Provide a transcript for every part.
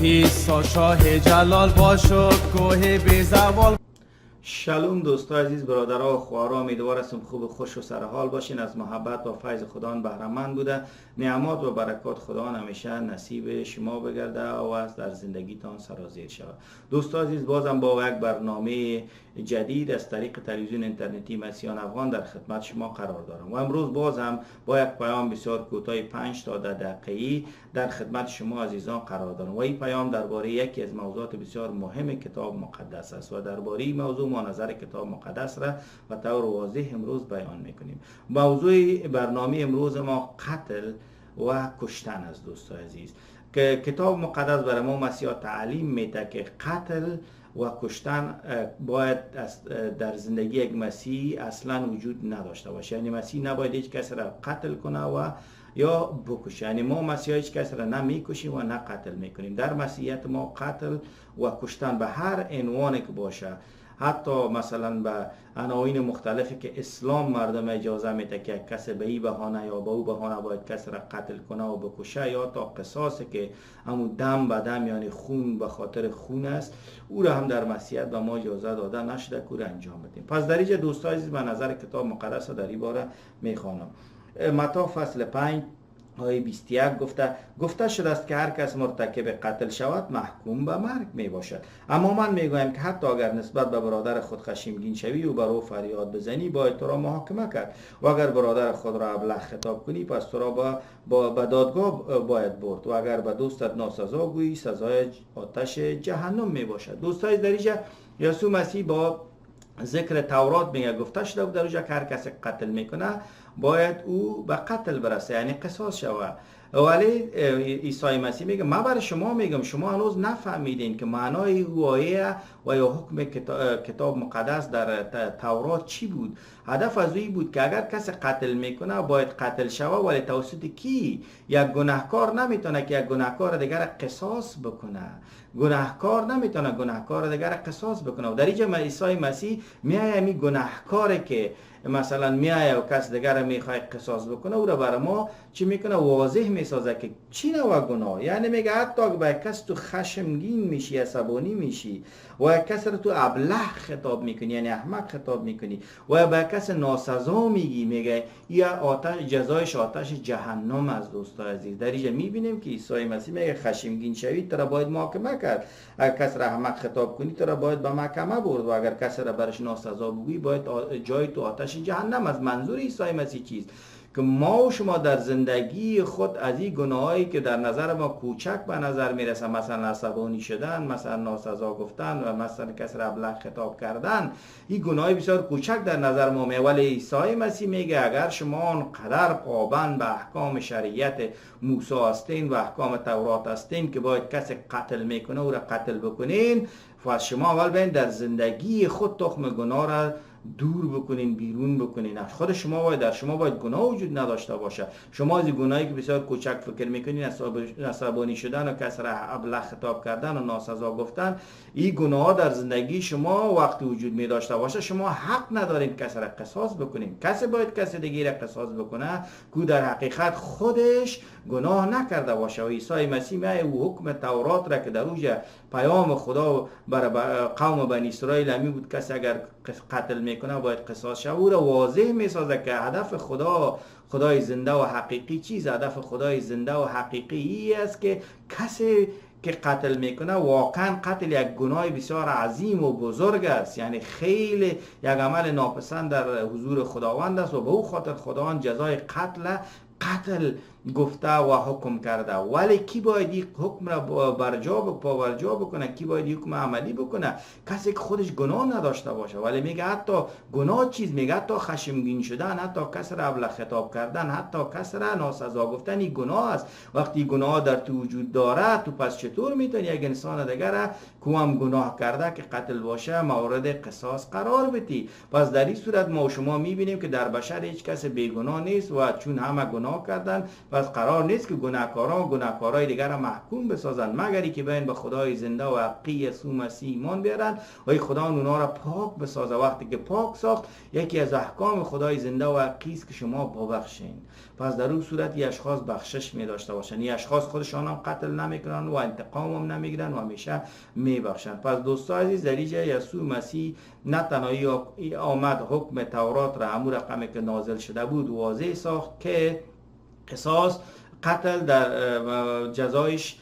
توهی شاه جلال باشو کوه بی زوال. شلوم دوستا عزیز، برادرها و خواهرها، امیدوار هستم خوب و خوش و سرحال باشین. از محبت و فیض خداوند بهره‌مند بوده. نعمات و برکات خداوند همیشه نصیب شما بگرده و از در زندگیتان سرازیر شود. دوستا عزیز، بازم با یک برنامه جدید از طریق تلویزیون اینترنتی مسیحیان افغان در خدمت شما قرار دارم و امروز بازم با یک پیام بسیار کوتاه 5 تا 10 دقیقه‌ای در خدمت شما عزیزان قرار دارم و این پیام درباره یکی از موضوعات بسیار مهم کتاب مقدس است و درباره این موضوع ما نظر کتاب مقدس را به طور واضح امروز بیان میکنیم. موضوع برنامه امروز ما قتل و کشتن است. دوستان عزیز، که کتاب مقدس برای ما مسیحا تعلیم میده که قتل و کشتن باید در زندگی یک مسیحی اصلا وجود نداشته باشه. یعنی مسیح نباید هیچ کسی را قتل کنه و یا بکشه. یعنی ما مسیحا هیچ کسی را نه میکشیم و نه قتل میکنیم. در مسیحیت ما قتل و کشتن به هر عنوانی که باشه، حتی مثلا به عناوین مختلفی که اسلام مردم اجازه میده که کسی به این بهانه یا به او بهانه باید کسی را قتل کنه و بکشه، یا تا قصاصی که همون دم به دم یعنی خون به خاطر خون است، او را هم در مسیحیت به ما اجازه داده نشده که او را انجام بدیم. پس در اینجا دوستان عزیز، به نظر کتاب مقدس در این باره میخوانم. متی فصل 5 آیه 21 گفته شده است که هر کس مرتکب قتل شود محکوم به مرگ می باشد. اما من میگویم که حتی اگر نسبت به برادر خود خشمگین شوی و بر او فریاد بزنی، باید تو را محاکمه کرد و اگر برادر خود را ابله خطاب کنی، پس تو را به دادگاه باید برد و اگر به دوستت ناسزا گویی، سزای آتش جهنم می باشد. دوستان در اینجا یسوع مسیح با ذکر تورات میگه، گفته شده در اونجا که هر کسی قتل میکنه باید او به قتل برسه، یعنی قصاص شود. ولی عیسی مسیح میگه من برای شما میگم، شما هنوز نفهمیدین که معنای او آیه و یا حکم کتاب مقدس در تورات چی بود. هدف از این بود که اگر کسی قتل میکنه باید قتل شود، ولی توسط کی؟ یک گناهکار نمیتونه که یک گناهکار دیگر قصاص بکنه. گناهکار نمیتونه گناهکار دیگر قصاص بکنه. و در اینجا عیسی مسیح میایه می گناهکاری که مثلا میایه و کس دیگر میخواد قصاص بکنه، او را برای ما چی میکنه؟ واضح میسازه که چی نوع گناه. یعنی میگه حتی اگه به کس تو خشمگین میشی، عصبانی میشی و کس رو تو ابله خطاب میکنی، یعنی احمق خطاب میکنی و به کس ناسزا میگی، میگه یا آتش، جزایش آتش جهنم از. دوستان عزیز، در اینجا میبینیم که عیسی مسیح میگه خشمگین شوی تو را باید محاکمه کرد. اگر کس را احمق خطاب کنی تو را باید به محکمه برد و اگر کس را برش ناسزا بگویی باید جای تو آتش جهنم. از منظور عیسی مسیح چیست؟ که ما و شما در زندگی خود از این گناهایی که در نظر ما کوچک به نظر میرسه، مثلا عصبانی شدن، مثلا ناسزا گفتن و مثلا کسی را ابله خطاب کردن، این گناهی بسیار کوچک در نظر ما میاد. ولی عیسی مسیح میگه اگر شما آنقدر پابند به احکام شریعت موسی هستین و احکام تورات هستین که باید کسی قتل میکنه او را قتل بکنین، پس شما اول باید در زندگی خود تخم گناه را دور بکنین، بیرون بکنین. خود شما باید، در شما باید گناه وجود نداشته باشه. شما از گناهی که بسیار کوچک فکر میکنین، عصبانی شدن و کسی را ابله خطاب کردن و ناسزا گفتن، این گناه در زندگی شما وقتی وجود می داشته باشه، شما حق ندارین کسی را قصاص بکنین. کسی باید کسی دیگه را قصاص بکنه که در حقیقت خودش گناه نکرده باشه. و عیسی مسیح میگه او حکم تورات را که در اوج پیام خدا برای قوم بنی اسرائیل همی بود، کسی اگر قتل میکنه باید قصاص شود، او را واضح میسازه که هدف خدای زنده و حقیقی چیز. هدف خدای زنده و حقیقی ای است که کسی که قتل میکنه واقعا قتل یک گناه بسیار عظیم و بزرگ است، یعنی خیلی یک عمل ناپسند در حضور خداوند است و به او خاطر خداوند جزای قتل گفته و حکم کرده. ولی کی باید این حکم را پاورجا بکنه؟ کی باید این حکم عملی بکنه؟ کسی که خودش گناه نداشته باشه. ولی میگه حتی گناه چیز، میگه حتی خشمگین شدن، حتی کسی را ابله خطاب کردن، حتی کسی را ناسزا گفتن، این گناه است. وقتی گناه در تو وجود داره، تو پس چطور میتونی یک انسان دیگر را که هم گناه کرده که قتل باشه مورد قصاص قرار بدی؟ پس در این صورت ما و شما میبینیم که در بشر هیچ کس بیگناه نیست و چون همه گناه کردن، پس قرار نیست که گناهکارای دیگر را محکوم بسازند، مگری که بین به خدای زنده و حقیقی یسوع مسیح ایمان بیارن و خدا اونا را پاک بسازه. وقتی که پاک ساخت، یکی از احکام خدای زنده و حقیقی است که شما ببخشین. پس در اون صورت این اشخاص بخشش می داشته باشند. این اشخاص خودشان هم قتل نمیکنن و انتقام هم نمیگیرن و همیشه میبخشند. پس دوستان عزیز، در اینجا یسوع مسیح نه تنهایی آمد حکم تورات را همون رقمی که نازل شده بود واضح ساخت که قصاص، قتل در جزایش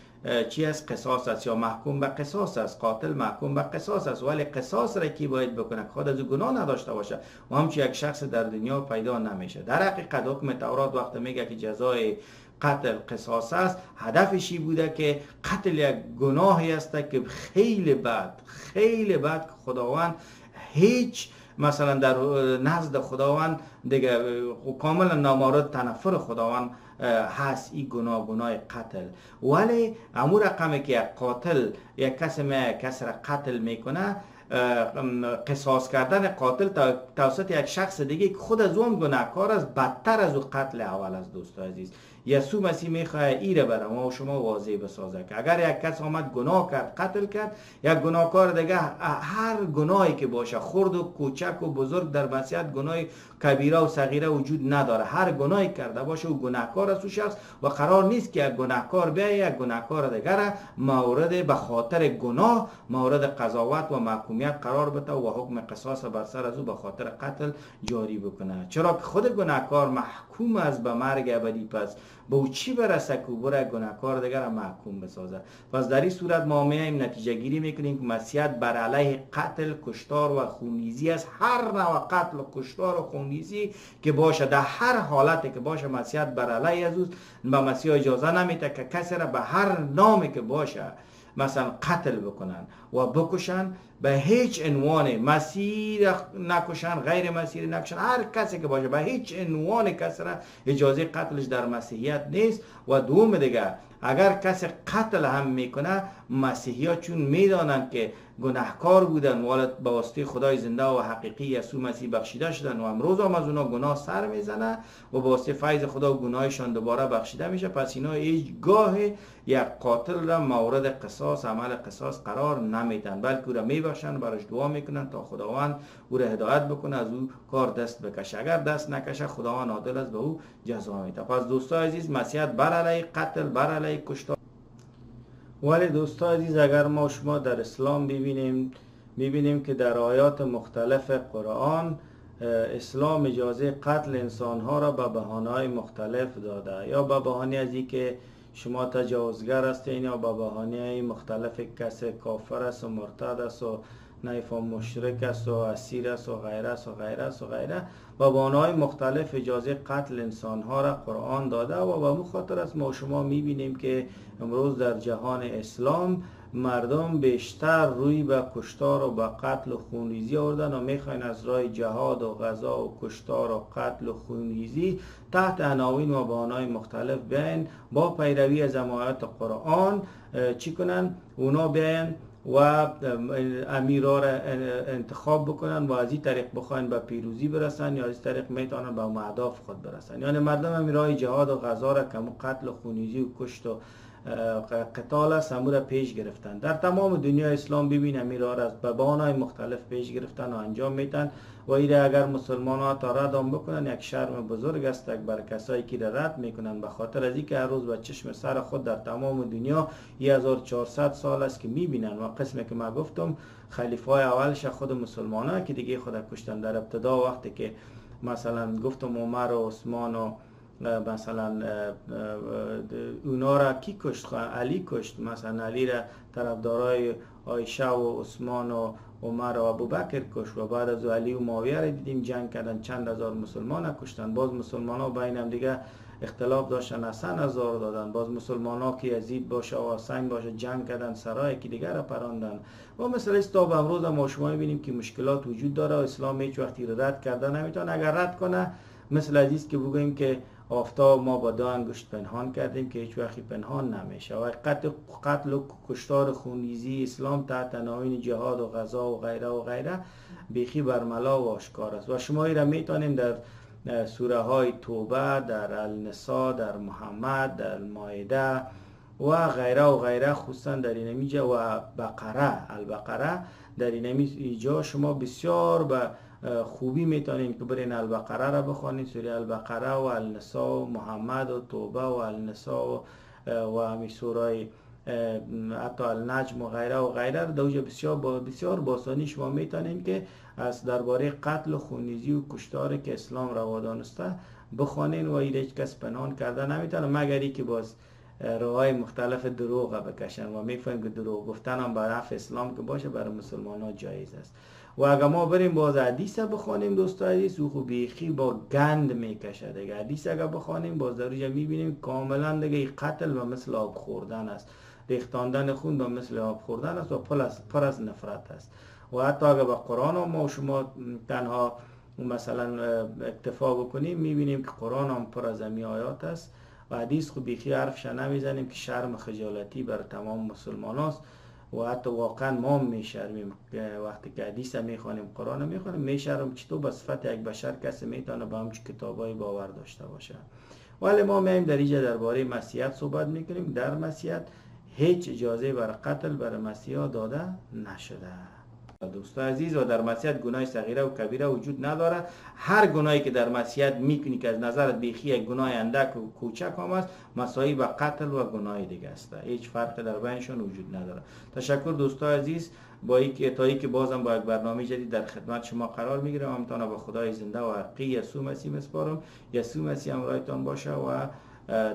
چی است؟ قصاص است یا محکوم به قصاص است. قاتل محکوم به قصاص است، ولی قصاص را کی باید بکنه؟ خود از گناه نداشته باشه و همچنین یک شخص در دنیا پیدا نمیشه. در حقیقت حکم تورات وقت میگه که جزای قتل قصاص است، هدفشی بوده که قتل یک گناهی است که خیلی بد که خداوند هیچ مثلا در نزد خداوند دیگه کاملا نامورد تنفر خداوند هست این گناه قتل. ولی امور رقمی که یک قاتل یک کس را قتل میکنه، قصاص کردن قاتل توسط یک شخص دیگه که خود از اون گناهکار است بدتر از او قتل اول است. دوستان عزیز، یسوع مسیح میخواد ایره برای ما و شما واضح بسازه که اگر یک کس آمد گناه کرد، قتل کرد، یک گناهکار دیگه هر گناهی که باشه، خرد و کوچک و بزرگ، در مسیحیت گناه کبیره و صغیره وجود نداره. هر گناهی کرده باشه او گناهکار است او شخص و قرار نیست که یک گناهکار بیاید یک گناهکار دیگر مورد به خاطر گناه مورد قضاوت و محکومیت قرار بده و حکم قصاص بر سر از او به خاطر قتل جاری بکنه، چرا که خود گناهکار محکوم است به مرگ ابدی. پس به او چی برسه که برای گناهکار دیگر محکوم بسازه؟ پس در این صورت ما میایم نتیجه گیری میکنیم که مسیحیت بر علیه قتل، کشتار و خونریزی است. هر نوع قتل و کشتار و خونریزی که باشه، در هر حالتی که باشه، مسیحیت بر علیه از اوست. به مسیح اجازه نمیده که کسی را به هر نامی که باشه مثلا قتل بکنن و بکشن. به هیچ عنوان مسیح نکشن، غیر مسیح نکشن، هر کسی که باشه به هیچ عنوان کسی را اجازه قتلش در مسیحیت نیست. و دوم دیگه، اگر کسی قتل هم میکنه، مسیحی ها چون میدانند که گناهکار بودن ولی به واسطه خدای زنده و حقیقی یسوع مسیح بخشیده شدن و امروز هم از اونا گناه سر میزنه و به واسطه فیض خدا گناهشان دوباره بخشیده میشه، پس اینا هیچگاه یک قاتل را مورد قصاص، عمل قصاص قرار نمیدن، بلکه او را میبخشن، براش دعا میکنن تا خداوند او را هدایت بکنه از او کار دست بکشه. اگر دست نکشه، خداوند عادل است به او جزا میده. پس دوستان عزیز، مسیحیت بر علیه قتل، بر علیه کشتار. ولی دوستان عزیز، اگر ما شما در اسلام ببینیم که در آیات مختلف قرآن اسلام اجازه قتل انسانها را به بهانه‌های مختلف داده، یا به بهانه از اینکه شما تجاوزگر هستین، یا به بهانه مختلف کسی کافر است و مرتد است و نیف مشرک است و اسیر است و غیره است و غیره است و غیره. و بهانه‌های مختلف اجازه قتل انسانها را قرآن داده و به همون خاطر است ما شما میبینیم که امروز در جهان اسلام مردم بیشتر روی به کشتار و به قتل و خونریزی آوردن و میخواین از راه جهاد و غزا و کشتار و قتل و خونریزی تحت عناوین و بهانه‌های مختلف بیاین با پیروی از آیات قرآن چی کنن؟ اونا بیاین و امیرها را انتخاب بکنن و از این طریق بخواین به پیروزی برسن، یا از این طریق میتونن به اهداف خود برسن. یعنی مردم امیرهای جهاد و غزا را که قتل و خونریزی و کشت و قتال است همون را پیش گرفتن. در تمام دنیا اسلام ببین امیرها را به بهانه‌های مختلف پیش گرفتن و انجام میتن و ایره اگر مسلمان ها تا رد هم بکنن یک شرم بزرگ است بر کسایی که رد میکنن، به خاطر از اینکه هر روز به چشم سر خود در تمام دنیا 1400 سال است که میبینن و قسمی که ما گفتم خلیفه های اولش خود مسلمان ها که دیگه خود کشتن. در ابتدا وقتی که مثلا گفتم عمر و عثمان و مثلا اونا را کی کشت؟ علی کشت. مثلا علی را طرفدارای عایشه و عثمان و عمر و ابوبکر کشت و بعد از علی و معاویه را دیدیم جنگ کردن، چند هزار مسلمان کشتن. باز مسلمان ها بین هم دیگه اختلاف داشتن، حسن هزار دادن. باز مسلمان ها که یزید باشه و حسین باشه جنگ کردن، سرای که دیگر را پراندن. و مثلا است تا به امروز ما شما ببینیم که مشکلات وجود داره و اسلام هیچ وقتی رد کردن نمیتونه. اگر رد کنه مثل عزیز که بگوییم که آفتاب ما با 2 انگشت پنهان کردیم که هیچ وقتی پنهان نمیشه. و قتل و کشتار خونریزی اسلام تحت عناوین جهاد و غزا و غیره بیخی برملا و آشکار است و شما این را میتونین در سوره های توبه، در النساء، در محمد، در مائده و غیره و غیره، خصوصا در این جا و البقره در این جا شما بسیار به خوبی میتونید که برین البقره را بخوانید، سوره البقره و النساء و محمد و توبه و النساء و همی سوره حتی النجم و غیره و غیره در اوجه بسیار باسانی شما میتونید که از درباره قتل و خونریزی و کشتار که اسلام روا دانسته بخوانین و هیچ کس پنهان کرده نمیتونه، مگر که باز راهای مختلف دروغ بکشن و میفهمیم که دروغ گفتن هم بر عفو اسلام که باشه برای مسلمان ها جایز است. و اگر ما بریم باز حدیث بخوانیم دوستان عزیز، او خوب بیخی با گند میکشه دیگه. حدیث اگر بخوانیم باز در اینجا میبینیم کاملا دیگه قتل و مثل آب خوردن است، ریختاندن خون و مثل آب خوردن است و پر از نفرت است. و حتی اگر با قرآن ما و شما تنها مثلا اکتفا بکنیم میبینیم که قرآن هم پر از امی آیات است و حدیث خو بیخی حرفش نمیزنیم که شرم خجالتی بر تمام مسلمان است. و حتی واقعا ما میشرمیم وقتی که حدیث میخوانیم، قرآن میخوانیم میشرم چطور به صفت یک بشر کسی میتونه به همچون کتابای باور داشته باشه. ولی ما میایم در اینجا درباره مسیحیت صحبت میکنیم. در مسیحیت هیچ اجازه بر قتل بر مسیحا داده نشده دوستان عزیز. و در مسیحیت گناه صغیره و کبیره وجود نداره. هر گناهی که در مسیحیت میکنی که از نظرت بیخی یک گناه اندک و کوچک هم است، مساوی به قتل و گناه دیگه است، هیچ فرق در بینشون وجود نداره. تشکر دوستان عزیز. با اینکه که بازم با یک برنامه جدید در خدمت شما قرار میگیرم. امتحان به خدای زنده و حقیقی یسوع مسیح میسپارم. یسوع مسیح همراهتان باشه و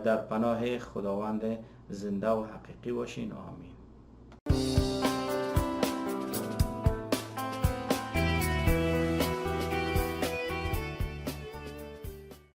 در پناه خداوند زنده و حقیقی باشین. آمین.